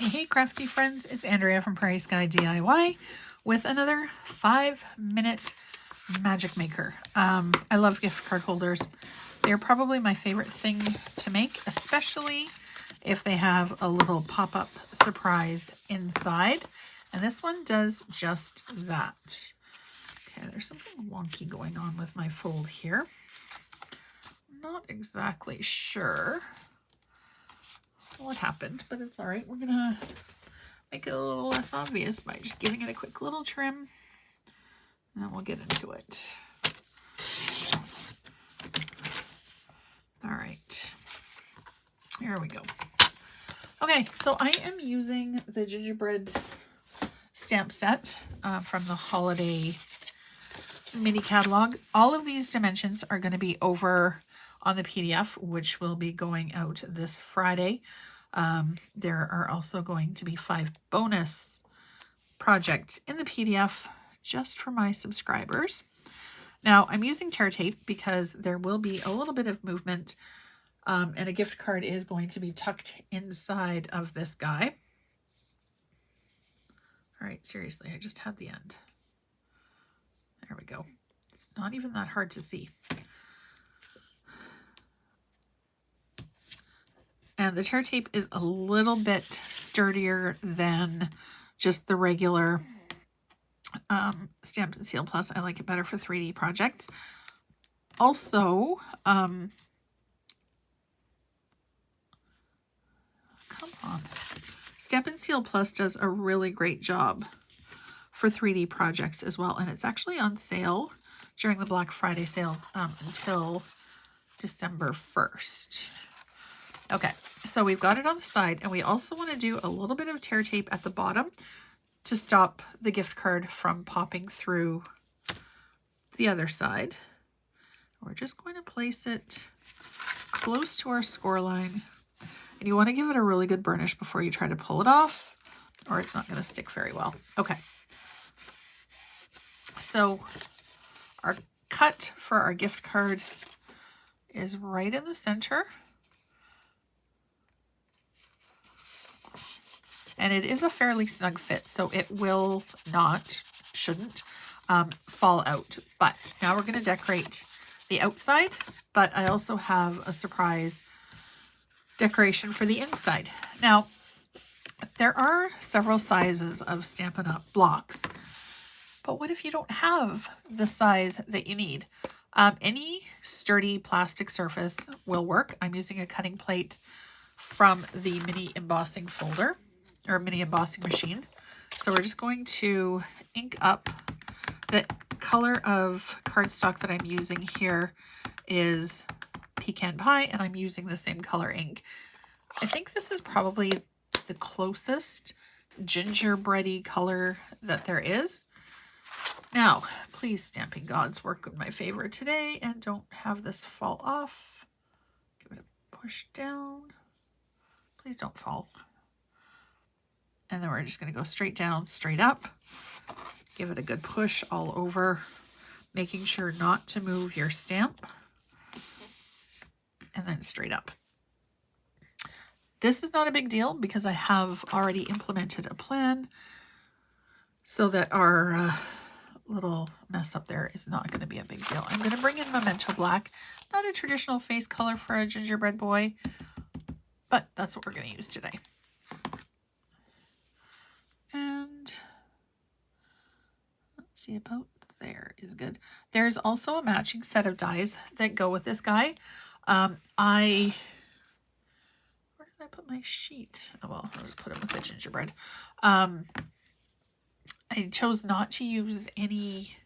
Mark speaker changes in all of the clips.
Speaker 1: Hey crafty friends, it's Andrea from Prairie Sky DIY with another 5-minute magic maker. I love gift card holders. They're probably my favorite thing to make, especially if they have a little pop-up surprise inside. And this one does just that. Okay, there's something wonky going on with my fold here. Not exactly sure what happened, but it's all right. We're gonna make it a little less obvious by just giving it a quick little trim, and then we'll get into it. All right, here we go. Okay, so I am using the gingerbread stamp set from the holiday mini catalog. All of these dimensions are going to be over on the PDF, which will be going out this Friday. There are also going to be 5 bonus projects in the PDF just for my subscribers. Now, I'm using tear tape because there will be a little bit of movement, and a gift card is going to be tucked inside of this guy. All right, seriously, I just had the end. There we go. It's not even that hard to see. And the tear tape is a little bit sturdier than just the regular Stampin' Seal Plus. I like it better for 3D projects. Also, come on. Stampin' Seal Plus does a really great job for 3D projects as well. And it's actually on sale during the Black Friday sale until December 1st. Okay, so we've got it on the side, and we also want to do a little bit of tear tape at the bottom to stop the gift card from popping through the other side. We're just going to place it close to our score line, and you want to give it a really good burnish before you try to pull it off, or it's not going to stick very well. Okay, so our cut for our gift card is right in the center. And it is a fairly snug fit, so it will not, shouldn't, fall out. But now we're going to decorate the outside, but I also have a surprise decoration for the inside. Now, there are several sizes of Stampin' Up blocks, but what if you don't have the size that you need? Any sturdy plastic surface will work. I'm using a cutting plate from the mini embossing folder, or mini embossing machine. So we're just going to ink up. The color of cardstock that I'm using here is pecan pie, and I'm using the same color ink. I think this is probably the closest gingerbready color that there is. Now, please, stamping gods, work in my favor today and don't have this fall off. Give it a push down. Please don't fall. And then we're just going to go straight down, straight up. Give it a good push all over, making sure not to move your stamp. And then straight up. This is not a big deal because I have already implemented a plan so that our little mess up there is not going to be a big deal. I'm going to bring in Memento Black. Not a traditional face color for a gingerbread boy, but that's what we're going to use today. And let's see, about there is good. There's also a matching set of dies that go with this guy. Where did I put my sheet? Oh, well, I'll just put it with the gingerbread. I chose not to use any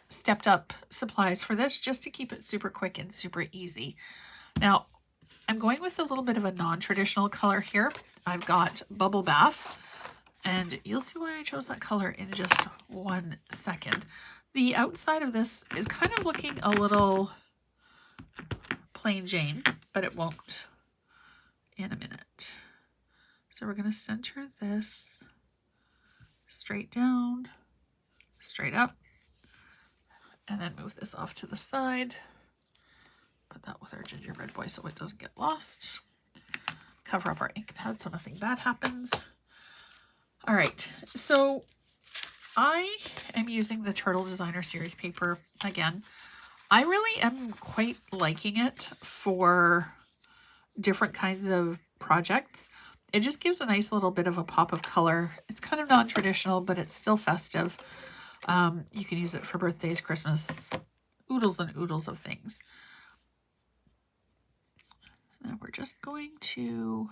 Speaker 1: stepped up supplies for this, just to keep it super quick and super easy. Now, I'm going with a little bit of a non-traditional color here. I've got Bubble Bath. And you'll see why I chose that color in just 1 second. The outside of this is kind of looking a little plain Jane, but it won't in a minute. So we're going to center this straight down, straight up, and then move this off to the side. Put that with our gingerbread boy so it doesn't get lost. cover up our ink pad so nothing bad happens. All right, so I am using the Turtle Designer Series paper again. I really am quite liking it for different kinds of projects. It just gives a nice little bit of a pop of color. It's kind of non-traditional, but it's still festive. You can use it for birthdays, Christmas, oodles and oodles of things. And we're just going to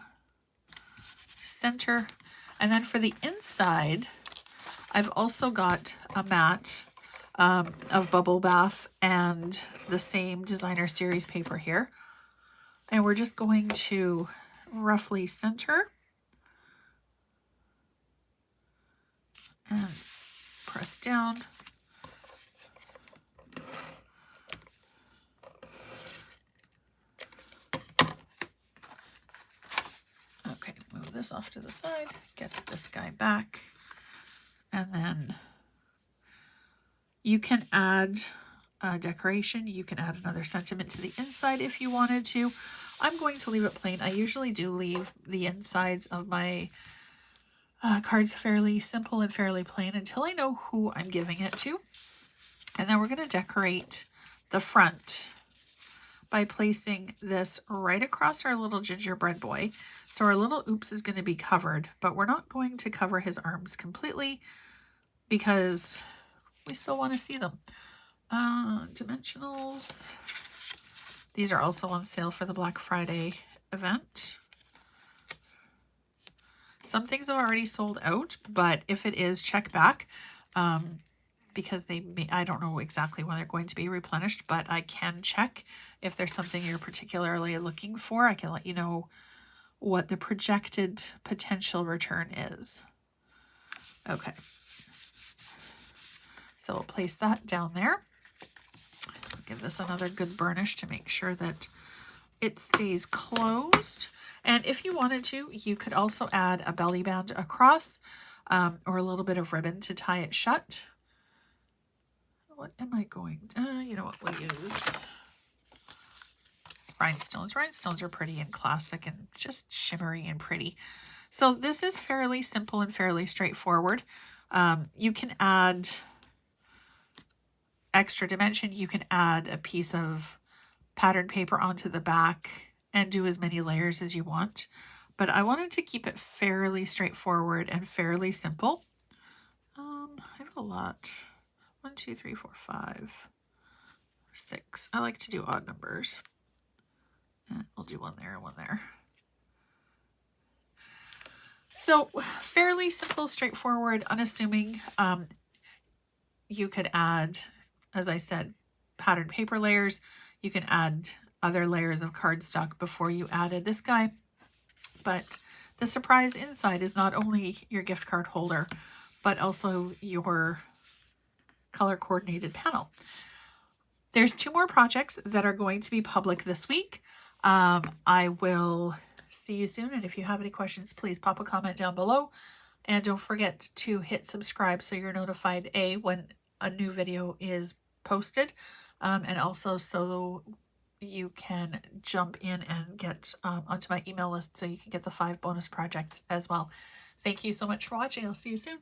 Speaker 1: center. And then for the inside, I've also got a mat of Bubble Bath and the same Designer Series paper here. And we're just going to roughly center and press down. Okay, move this off to the side, get this guy back, and then you can add a decoration. You can add another sentiment to the inside if you wanted to. I'm going to leave it plain. I usually do leave the insides of my cards fairly simple and fairly plain until I know who I'm giving it to. And then we're going to decorate the front by placing this right across our little gingerbread boy. So our little oops is going to be covered, but we're not going to cover his arms completely because we still want to see them. Dimensionals. These are also on sale for the Black Friday event. Some things have already sold out, but if it is, check back because they may, I don't know exactly when they're going to be replenished, but I can check if there's something you're particularly looking for. I can let you know what the projected potential return is. Okay. So we'll place that down there. Give this another good burnish to make sure that it stays closed. And if you wanted to, you could also add a belly band across or a little bit of ribbon to tie it shut. What am I going? You know what, we'll use rhinestones. Rhinestones are pretty and classic and just shimmery and pretty. So this is fairly simple and fairly straightforward. You can add extra dimension. You can add a piece of pattern paper onto the back and do as many layers as you want. But I wanted to keep it fairly straightforward and fairly simple. I have a lot. 1, 2, 3, 4, 5, 6. I like to do odd numbers. And we'll do one there and one there. So fairly simple, straightforward, unassuming. You could add, as I said, patterned paper layers. You can add other layers of cardstock before you added this guy. But the surprise inside is not only your gift card holder, but also your color coordinated panel. There's 2 more projects that are going to be public this week. I will see you soon. And if you have any questions, please pop a comment down below. And don't forget to hit subscribe so you're notified when a new video is posted. And also so you can jump in and get onto my email list so you can get the 5 bonus projects as well. Thank you so much for watching. I'll see you soon.